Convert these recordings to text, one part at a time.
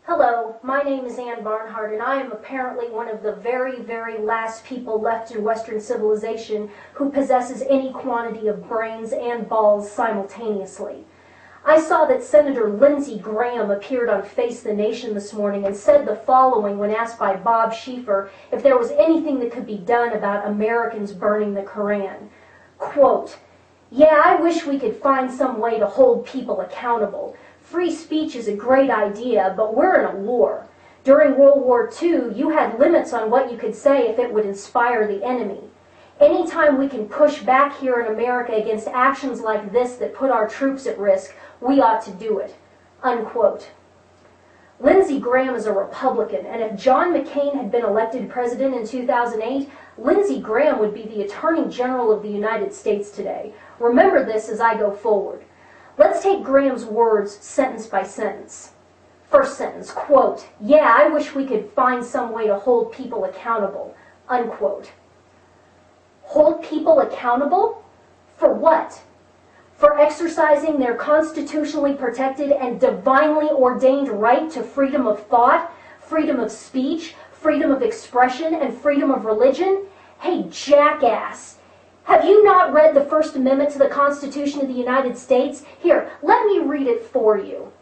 Hello, my name is Ann Barnhart, and I am apparently one of the very, very last people left in Western civilization who possesses any quantity of brains and balls simultaneously. I saw that Senator Lindsey Graham appeared on Face the Nation this morning and said the following when asked by Bob Schieffer if there was anything that could be done about Americans burning the Koran. Quote, "Yeah, I wish we could find some way to hold people accountable. Free speech is a great idea, but we're in a war. During World War II, you had limits on what you could say if it would inspire the enemy. Anytime we can push back here in America against actions like this that put our troops at risk, we ought to do it." Unquote. Lindsey Graham is a Republican, and if John McCain had been elected president in 2008, Lindsey Graham would be the Attorney General of the United States today. Remember this as I go forward. Let's take Graham's words sentence by sentence. First sentence, quote, "Yeah, I wish we could find some way to hold people accountable." Unquote. Hold people accountable? For what? For exercising their constitutionally protected and divinely ordained right to freedom of thought, freedom of speech, freedom of expression, and freedom of religion? Hey, jackass! Have you not read the First Amendment to the Constitution of the United States? Here, let me read it for you.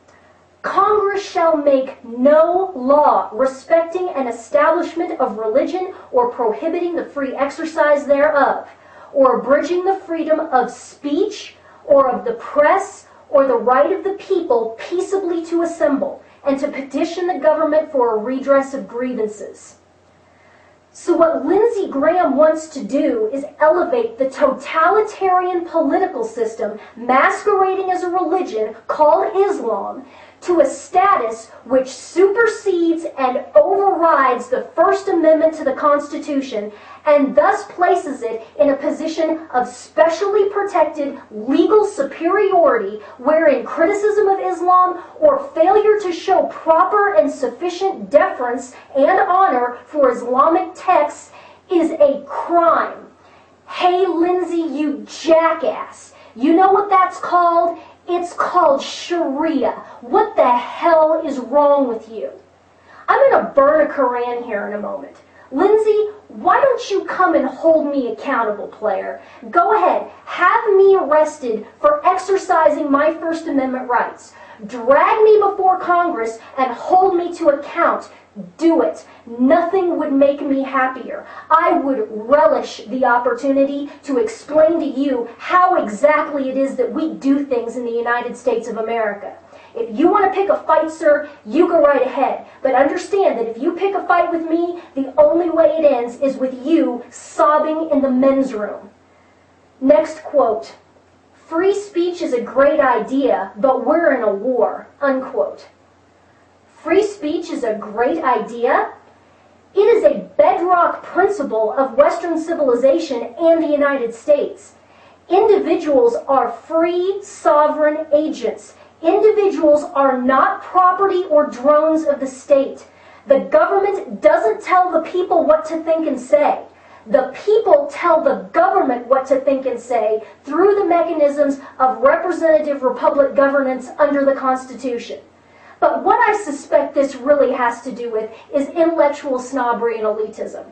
"Congress shall make no law respecting an establishment of religion or prohibiting the free exercise thereof, or abridging the freedom of speech or of the press or the right of the people peaceably to assemble and to petition the government for a redress of grievances." So what Lindsey Graham wants to do is elevate the totalitarian political system masquerading as a religion called Islam to a status which supersedes and overrides the First Amendment to the Constitution and thus places it in a position of specially protected legal superiority wherein criticism of Islam or failure to show proper and sufficient deference and honor for Islamic texts is a crime. Hey, Lindsey, you jackass. You know what that's called? It's called Sharia. What the hell is wrong with you? I'm going to burn a Koran here in a moment. Lindsey, why don't you come and hold me accountable, player? Go ahead, have me arrested for exercising my First Amendment rights. Drag me before Congress and hold me to account. Do it. Nothing would make me happier. I would relish the opportunity to explain to you how exactly it is that we do things in the United States of America. If you want to pick a fight, sir, you go right ahead. But understand that if you pick a fight with me, the only way it ends is with you sobbing in the men's room. Next quote. "Free speech is a great idea, but we're in a war." Unquote. Free speech is a great idea? It is a bedrock principle of Western civilization and the United States. Individuals are free, sovereign agents. Individuals are not property or drones of the state. The government doesn't tell the people what to think and say. The people tell the government what to think and say through the mechanisms of representative republic governance under the Constitution. But what I suspect this really has to do with is intellectual snobbery and elitism.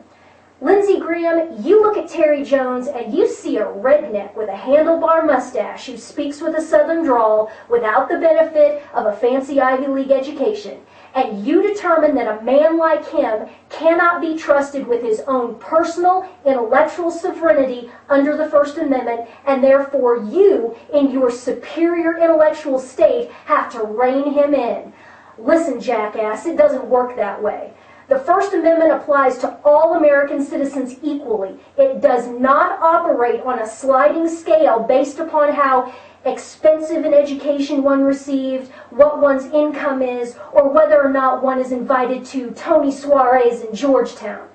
Lindsey Graham, you look at Terry Jones and you see a redneck with a handlebar mustache who speaks with a southern drawl without the benefit of a fancy Ivy League education. And you determine that a man like him cannot be trusted with his own personal intellectual sovereignty under the First Amendment, and therefore you, in your superior intellectual state, have to rein him in. Listen, jackass, it doesn't work that way. The First Amendment applies to all American citizens equally. It does not operate on a sliding scale based upon how expensive an education one received, what one's income is, or whether or not one is invited to Tony soirees in Georgetown.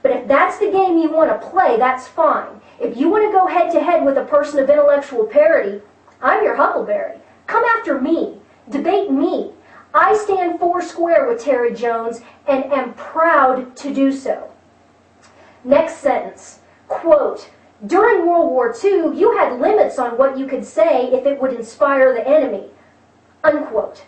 But if that's the game you want to play, that's fine. If you want to go head-to-head with a person of intellectual parity, I'm your huckleberry. Come after me. Debate me. I stand foursquare with Terry Jones and am proud to do so. Next sentence, quote, "During World War II, you had limits on what you could say if it would inspire the enemy." Unquote.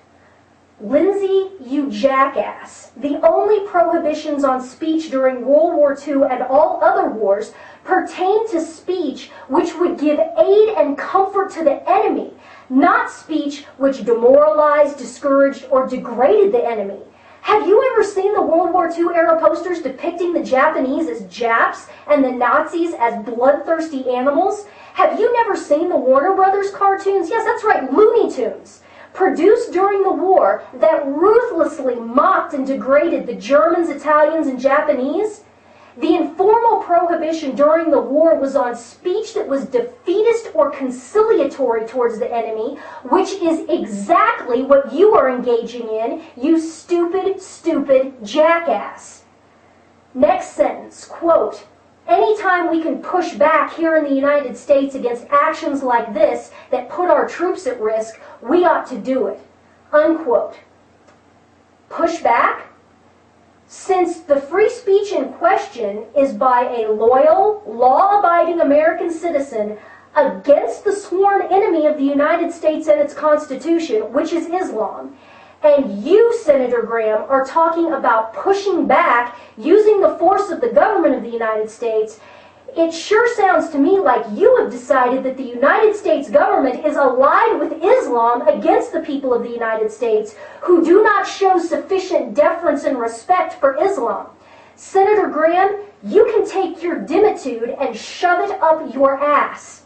Lindsey, you jackass. The only prohibitions on speech during World War II and all other wars pertain to speech which would give aid and comfort to the enemy, not speech which demoralized, discouraged, or degraded the enemy. Have you ever seen the World War II era posters depicting the Japanese as Japs and the Nazis as bloodthirsty animals? Have you never seen the Warner Brothers cartoons? Yes, that's right, Looney Tunes, produced during the war that ruthlessly mocked and degraded the Germans, Italians, and Japanese? The informal prohibition during the war was on speech that was defeatist or conciliatory towards the enemy, which is exactly what you are engaging in, you stupid, stupid jackass. Next sentence, quote, anytime we can push back here in the United States against actions like this that put our troops at risk, we ought to do it, unquote. Push back? Since the free speech in question is by a loyal, law-abiding American citizen against the sworn enemy of the United States and its Constitution, which is Islam, and you, Senator Graham, are talking about pushing back using the force of the government of the United States, it sure sounds to me like you have decided that the United States government is allied with Islam against the people of the United States who do not show sufficient deference and respect for Islam. Senator Graham, you can take your dimitude and shove it up your ass.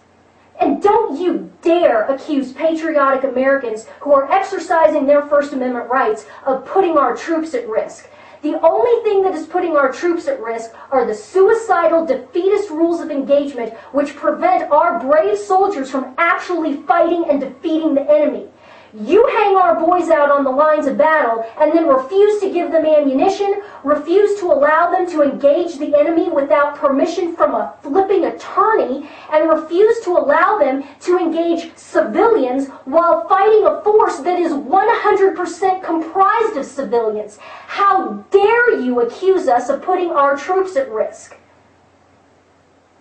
And don't you dare accuse patriotic Americans who are exercising their First Amendment rights of putting our troops at risk. The only thing that is putting our troops at risk are the suicidal, defeatist rules of engagement which prevent our brave soldiers from actually fighting and defeating the enemy. You hang our boys out on the lines of battle and then refuse to give them ammunition, refuse to allow them to engage the enemy without permission from a flipping attorney, and refuse to allow them to engage civilians while fighting a force that is 100% comprised of civilians. How dare you accuse us of putting our troops at risk?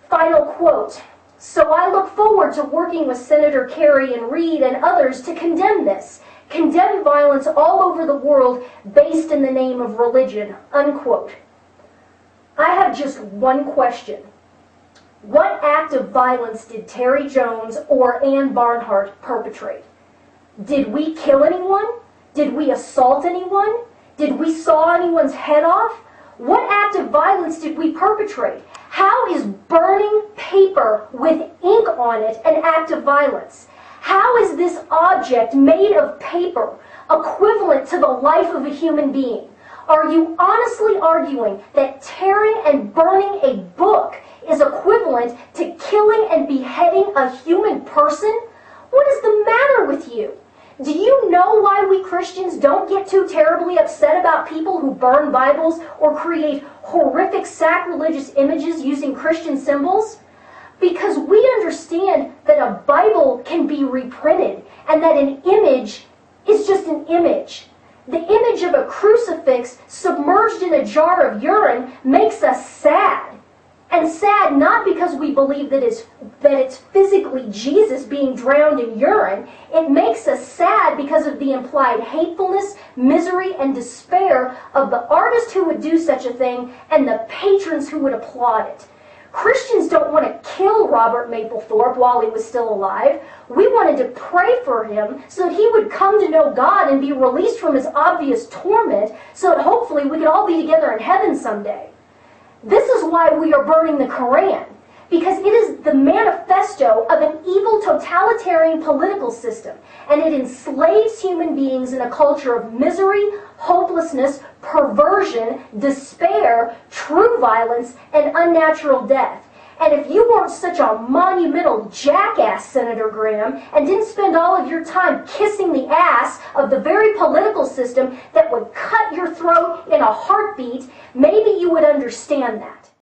Final quote. So I look forward to working with Senator Kerry and Reid and others to condemn this, condemn violence all over the world based in the name of religion, unquote. I have just one question. What act of violence did Terry Jones or Ann Barnhart perpetrate? Did we kill anyone? Did we assault anyone? Did we saw anyone's head off? What act of violence did we perpetrate? How is burning paper with ink on it an act of violence? How is this object made of paper equivalent to the life of a human being? Are you honestly arguing that tearing and burning a book is equivalent to killing and beheading a human person? What is the matter with you? Do you know why we Christians don't get too terribly upset about people who burn Bibles or create horrific sacrilegious images using Christian symbols? Because we understand that a Bible can be reprinted and that an image is just an image. The image of a crucifix submerged in a jar of urine makes us sad. And sad not because we believe that it's physically Jesus being drowned in urine. It makes us sad because of the implied hatefulness, misery, and despair of the artist who would do such a thing and the patrons who would applaud it. Christians don't want to kill Robert Mapplethorpe while he was still alive. We wanted to pray for him so that he would come to know God and be released from his obvious torment so that hopefully we could all be together in heaven someday. This is why we are burning the Koran, because it is the manifesto of an evil totalitarian political system, and it enslaves human beings in a culture of misery, hopelessness, perversion, despair, true violence, and unnatural death. And if you weren't such a monumental jackass, Senator Graham, and didn't spend all of your time kissing the ass of the very political system that would cut your throat in a heartbeat, maybe you would understand that.